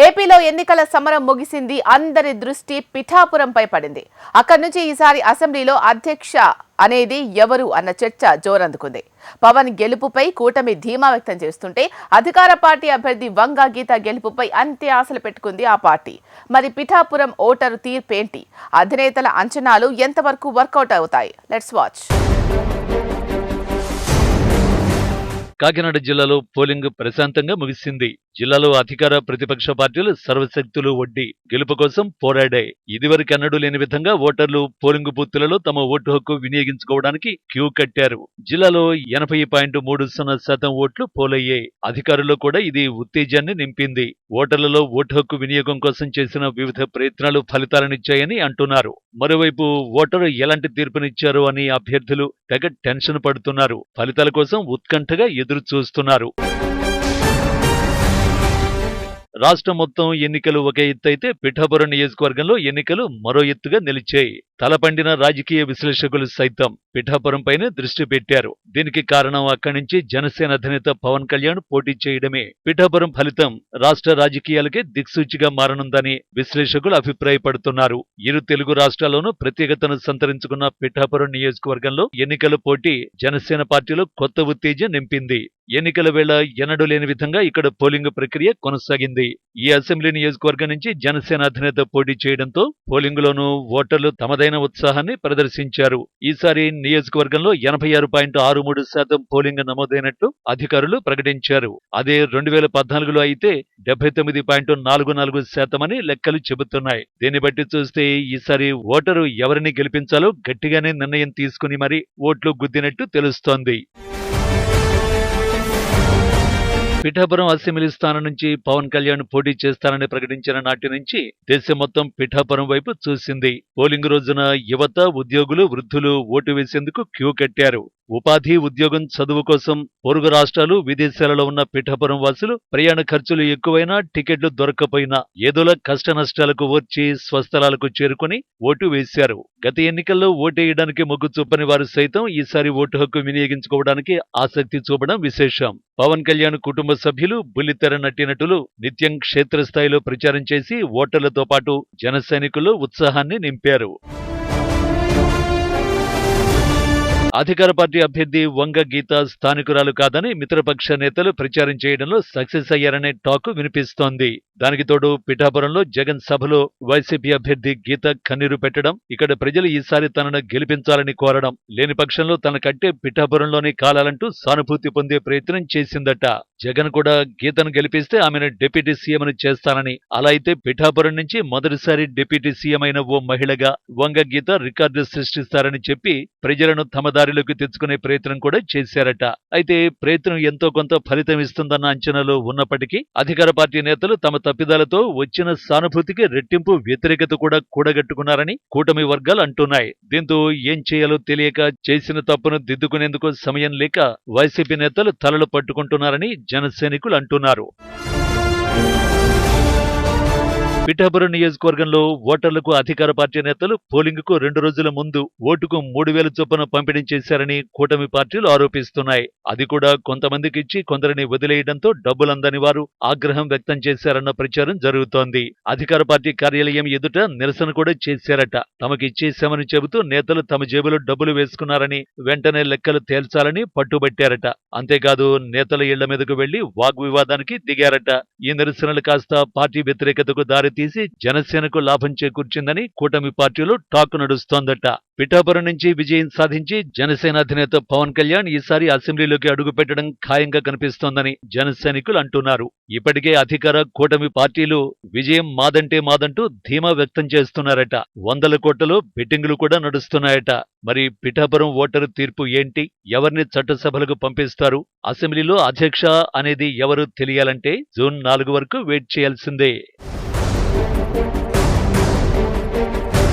ఏపీలో ఎన్నికల సమరం ముగిసింది. అందరి దృష్టి పిఠాపురంపై పడింది. అక్కడి నుంచి ఈసారి అసెంబ్లీలో అధ్యక్ష అనేది ఎవరు అన్న చర్చ జోరందుకుంది. పవన్ గెలుపుపై కూటమి ధీమా వ్యక్తం చేస్తుంటే అధికార పార్టీ అభ్యర్థి వంగ గీత గెలుపుపై అంతే ఆశలు పెట్టుకుంది ఆ పార్టీ. మరి పిఠాపురం ఓటరు తీర్పేంటి? అధినేతల అంచనాలు ఎంతవరకు వర్కౌట్ అవుతాయి? Let's watch. కాకినాడ జిల్లాలో పోలింగ్ ప్రశాంతంగా ముగిసింది. జిల్లాలో అధికార ప్రతిపక్ష పార్టీలు సర్వశక్తులు ఒడ్డి గెలుపు కోసం పోరాడాయి. ఇదివరకెన్నడూ లేని విధంగా ఓటర్లు పోలింగ్ బూత్లలో తమ ఓటు హక్కు వినియోగించుకోవడానికి క్యూ కట్టారు. జిల్లాలో 80.30% ఓట్లు పోలయ్యాయి. అధికారుల్లో కూడా ఇది ఉత్తేజాన్ని నింపింది. ఓటర్లలో ఓటు హక్కు వినియోగం కోసం చేసిన వివిధ ప్రయత్నాలు ఫలితాలనిచ్చాయని అంటున్నారు. మరోవైపు ఓటరు ఎలాంటి తీర్పునిచ్చారు అని అభ్యర్థులు తెగ టెన్షన్ పడుతున్నారు. ఫలితాల కోసం ఉత్కంఠగా ఎదురు చూస్తున్నారు. రాష్ట్రం మొత్తం ఎన్నికలు ఒక ఎత్తు అయితే పిఠాపురం నియోజకవర్గంలో ఎన్నికలు మరో ఎత్తుగా నిలిచాయి. తలపండిన రాజకీయ విశ్లేషకులు సైతం పిఠాపురంపైనే దృష్టి పెట్టారు. దీనికి కారణం అక్కడి నుంచి జనసేన అధినేత పవన్ కళ్యాణ్ పోటీ చేయడమే. పిఠాపురం ఫలితం రాష్ట్ర రాజకీయాలకే దిక్సూచిగా మారనుందని విశ్లేషకులు అభిప్రాయపడుతున్నారు. ఇరు తెలుగు రాష్ట్రాల్లోనూ ప్రత్యేకతను సంతరించుకున్న పిఠాపురం నియోజకవర్గంలో ఎన్నికల పోటీ జనసేన పార్టీలో కొత్త ఉత్తేజం నింపింది. ఎన్నికల వేళ ఎన్నడూ లేని విధంగా ఇక్కడ పోలింగ్ ప్రక్రియ కొనసాగింది. ఈ అసెంబ్లీ నియోజకవర్గం నుంచి జనసేన అధినేత పోటీ చేయడంతో పోలింగులోనూ ఓటర్లు తమదైన ఉత్సాహాన్ని ప్రదర్శించారు. ఈసారి నియోజకవర్గంలో 86.63% పోలింగ్ నమోదైనట్టు అధికారులు ప్రకటించారు. అదే 2014లో అయితే 79.44% అని లెక్కలు చెబుతున్నాయి. దీన్ని బట్టి చూస్తే ఈసారి ఓటరు ఎవరిని గెలిపించాలో గట్టిగానే నిర్ణయం తీసుకుని మరీ ఓట్లు గుద్దినట్టు తెలుస్తోంది. పిఠాపురం అసెంబ్లీ స్థానం నుంచి పవన్ కళ్యాణ్ పోటీ చేస్తానని ప్రకటించిన నాటి నుంచి దేశం మొత్తం పిఠాపురం వైపు చూసింది. పోలింగ్ రోజున యువత, ఉద్యోగులు, వృద్ధులు ఓటు వేసేందుకు క్యూ కట్టారు. ఉపాధి, ఉద్యోగం, చదువు కోసం పొరుగు రాష్ట్రాలు, విదేశాలలో ఉన్న పిఠాపురం వాసులు ప్రయాణ ఖర్చులు ఎక్కువైనా, టికెట్లు దొరక్కపోయినా ఏదోలా కష్ట నష్టాలకు ఓర్చి స్వస్థలాలకు చేరుకుని ఓటు వేశారు. గత ఎన్నికల్లో ఓటేయడానికి మొగ్గు చూపని వారు సైతం ఈసారి ఓటు హక్కు వినియోగించుకోవడానికి ఆసక్తి చూపడం విశేషం. పవన్ కళ్యాణ్ కుటుంబ సభ్యులు, బుల్లితెర నటీనటులు నిత్యం క్షేత్రస్థాయిలో ప్రచారం చేసి ఓటర్లతో పాటు జన సైనికుల్లో ఉత్సాహాన్ని నింపారు. అధికార పార్టీ అభ్యర్థి వంగ గీత స్థానికురాలు కాదని మిత్రపక్ష నేతలు ప్రచారం చేయడంలో సక్సెస్ అయ్యారనే టాక్ వినిపిస్తోంది. దానికి తోడు పిఠాపురంలో జగన్ సభలో వైసీపీ అభ్యర్థి గీత కన్నీరు పెట్టడం, ఇక్కడ ప్రజలు ఈసారి తనను గెలిపించాలని కోరడం, లేని పక్షంలో తన కట్టే పిఠాపురంలోనే కాలాలంటూ సానుభూతి పొందే ప్రయత్నం చేసిందట. జగన్ కూడా గీతను గెలిపిస్తే ఆమెను డిప్యూటీ సీఎంను చేస్తానని, అలా అయితే పిఠాపురం నుంచి మొదటిసారి డిప్యూటీ సీఎం అయిన ఓ మహిళగా వంగ గీత రికార్డు సృష్టిస్తారని చెప్పి ప్రజలను తమ దారిలోకి తెచ్చుకునే ప్రయత్నం కూడా చేశారట. అయితే ప్రయత్నం ఎంతో కొంత ఫలితం ఇస్తుందన్న అంచనాలు ఉన్నప్పటికీ అధికార పార్టీ నేతలు తమ తప్పిదాలతో వచ్చిన సానుభూతికి రెట్టింపు వ్యతిరేకత కూడా కూడగట్టుకున్నారని కూటమి వర్గాలు అంటున్నాయి. దీంతో ఏం చేయాలో తెలియక చేసిన తప్పును దిద్దుకునేందుకు సమయం లేక వైసీపీ నేతలు తలలు పట్టుకుంటున్నారని జనసైనికులు అంటున్నారు. పిఠాపురం నియోజకవర్గంలో ఓటర్లకు అధికార పార్టీ నేతలు పోలింగుకు 2 రోజుల ముందు ఓటుకు 3,000 చొప్పున పంపిణీ చేశారని కూటమి పార్టీలు ఆరోపిస్తున్నాయి. అది కూడా కొంతమందికి ఇచ్చి కొందరిని వదిలేయడంతో డబ్బులందని వారు ఆగ్రహం వ్యక్తం చేశారన్న ప్రచారం జరుగుతోంది. అధికార పార్టీ కార్యాలయం ఎదుట నిరసన కూడా చేశారట. తమకిచ్చేశామని చెబుతూ నేతలు తమ జేబులో డబ్బులు వేసుకున్నారని, వెంటనే లెక్కలు తేల్చాలని పట్టుబట్టారట. అంతేకాదు నేతల ఇళ్ల మీదకు వెళ్లి వాగ్వివాదానికి దిగారట. ఈ నిరసనలు కాస్త పార్టీ వ్యతిరేకతకు దారి తీసి జనసేనకు లాభం చేకూర్చిందని కూటమి పార్టీలో టాక్ నడుస్తోందట. పిఠాపురం నుంచి విజయం సాధించి జనసేన అధినేత పవన్ కళ్యాణ్ ఈసారి అసెంబ్లీలోకి అడుగుపెట్టడం ఖాయంగా కనిపిస్తోందని జనసైనికులు అంటున్నారు. ఇప్పటికే అధికార కూటమి పార్టీలు విజయం మాదంటే మాదంటూ ధీమా వ్యక్తం చేస్తున్నారట. 100 కోట్లలో బెట్టింగులు కూడా నడుస్తున్నాయట. మరి పిఠాపురం ఓటరు తీర్పు ఏంటి? ఎవరిని చట్టసభలకు పంపిస్తారు? అసెంబ్లీలో అధ్యక్ష అనేది ఎవరు తెలియాలంటే జూన్ 4 వరకు వెయిట్ చేయాల్సిందే.